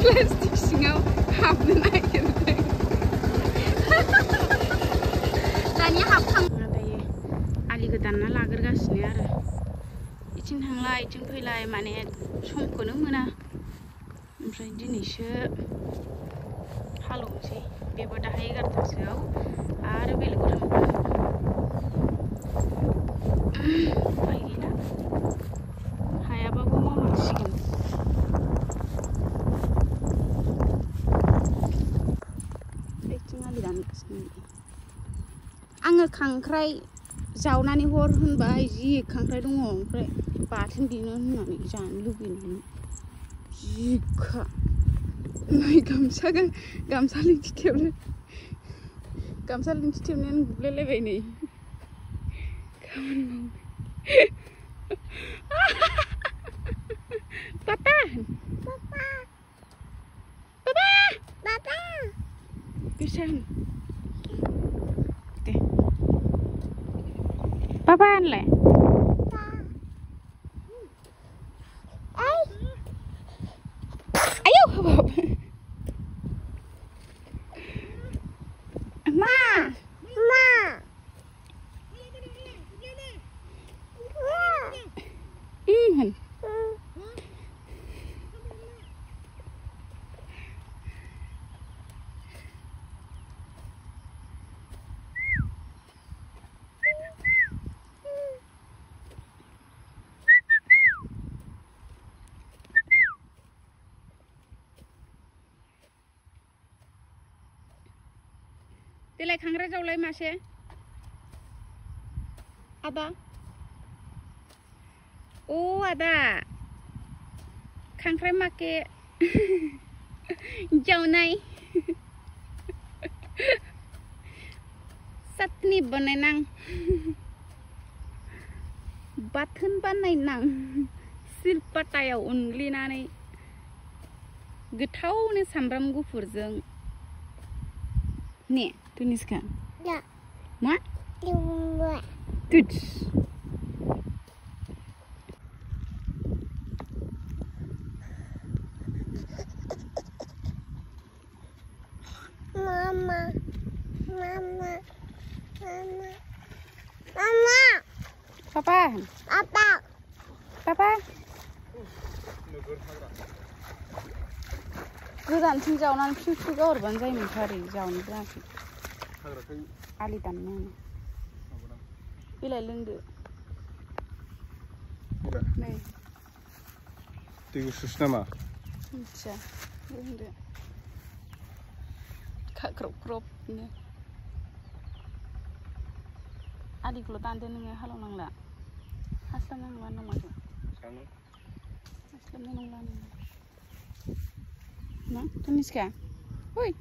Plastic सिङाव हाबनो नागिरदों दानिया हाबखां दायो आलिखौ दानना लाग्रोगासिनो आरो इथिं थांलाय इथिं फैलाय माने समखौनो मोना ओमफ्राय दिनैसो हालौनोसै बेबो दाहाय 11टासोआव आरो बेलेगाव थांगोन उफाय गैला हायाबाबो मावनांसिगोन इथिं आलि दानगासिनो आङो खांख्राइ जावनानै हर होनबाय जि खांख्राइ दङ ओमफ्राय बाथोन देनो होननानै जानो लुबैनानै जिखा नै गामसा लिंथि थेबनायानो गुलायलायबाय नै खामानि मावो Pisan. Deh. Papaan le? Ayo, Bob. Ma. Delay खांख्राइ जावलाय मासे आदा ओ आदा खांख्राइ माके जावनाय चटनी बानायनां बाथोन बानायनां सिलपातायाव उनग्लिनानै गोथावनो सामब्राम गुफुरजों ने Tuniskan? Ya. Ma? Dua. Tuts. Mama. Papa. गोजानथिं जावनानै फिउ गाहरबानो जायोमोन खारै जावनो जायाखै आलि दाननायानो बिलाइ लोंदो नै दै गुसुसो नामा मिथिया लोंदो खाख्रब-ख्रबनो आलिखौल' दानदो नोङो हालेवनांला हास्लाबनांला नामाखौ हास्लाबनाय नंला नोङो मा Tuniska oi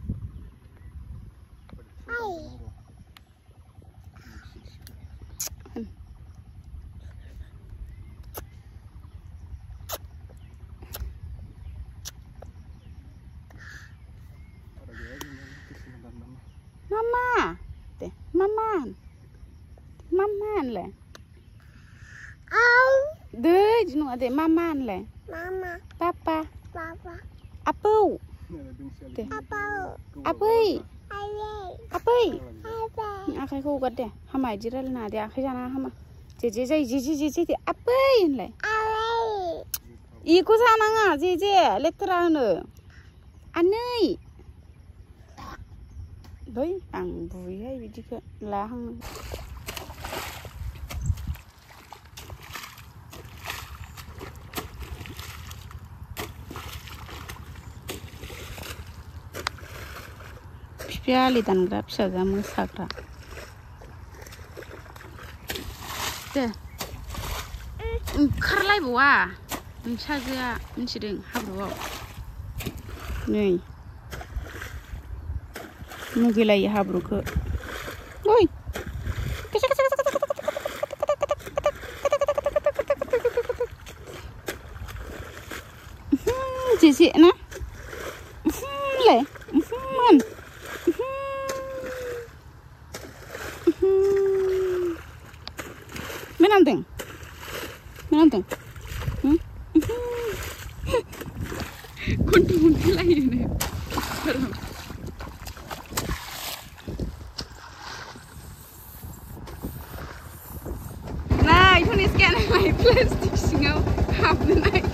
Mama deh maman le deh jinu ade maman le mama papa Apu deh Apai आखाइखौ हगार दे हामा इदि रायलायना दे आखाइ जाना हामा जे जे आबै होनलाय इखौ जानाङा जे लेथ्रा होनो आनै बै आं बुयोहाय बिदिखौ लाहां बिफाया आलि दानग्रा फिसाजोआ मोसाग्रा दे ओंखारलायबावा नोंसाजोआ मिथिदों हाब्रुआव नै मुगैलायो हाब्रुखौ ओइ जेजे ना ले मोन menanteng Untung lain. Nah, itu nih scan my plastik singaw habis naik.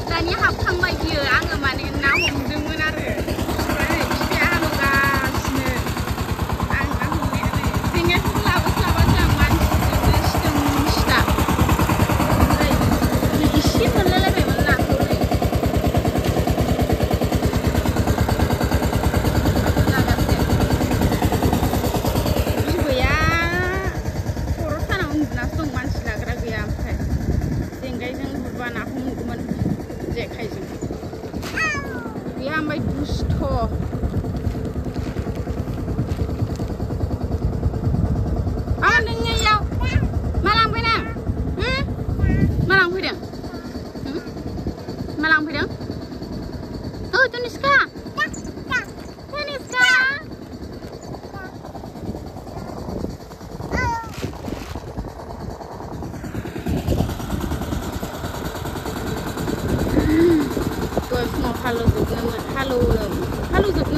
Tanya hab sampai dia angin mana nak homdungan ada. Dia anu gasnya. Angin homdungan. Tinggal selawat zaman sistem sta. Isi meleleh memang nak tu. Jwbbai poros sana unas dong mansi lagra gaya ampai. Tinggal yang berban aku mungkin Akai jeng. Dia ambil dusto. Ah, nengnya ya. Malang pedang. Malang pedang. Malang pedang. Oh, tu Niska. Tu Niska. Semua halu zubnya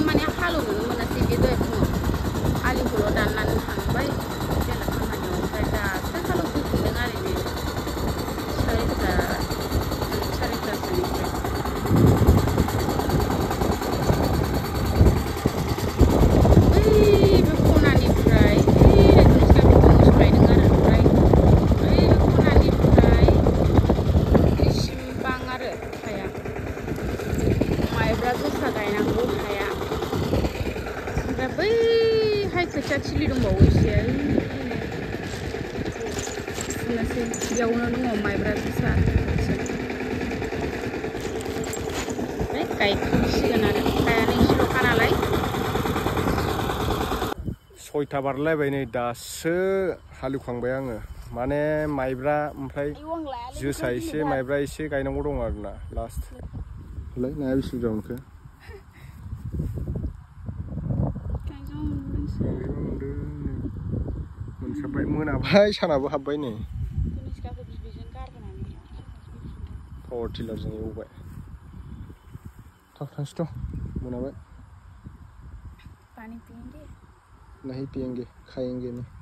mana halu mana sih gitu semua. Ali pulau Danna Jwbbai jalan sama jauh kita. Saya halu zub dengar ini. Cerita sedikit. Berkona nih fry. Terus kami tunggu fry dengar fry. Berkona nih fry. Simpang ada kayak. Maibra susah gaynanggu haya. Jwbbai hai खोथिया थिलि दंबावो एसे. Nasi jauhnya dong maibra susah. Kayak kusian ada. Kayak nih siloka nalai. Soita barलायबाय नै दासो हालेवखांबाय आङो माने माइब्रा ओमफ्राय जोसा एसे माइब्रा एसे गायनांगौ दं आरोना लास्ट लाय नाया बेसे बुरजा मोनखो मोनसाबबाय मोनाबाय सानाबो हाबबाय नै पावार टिलारजों एवबाय थांसै थ' मोनाबाय नहीं पियेंगे खाएंगे नहीं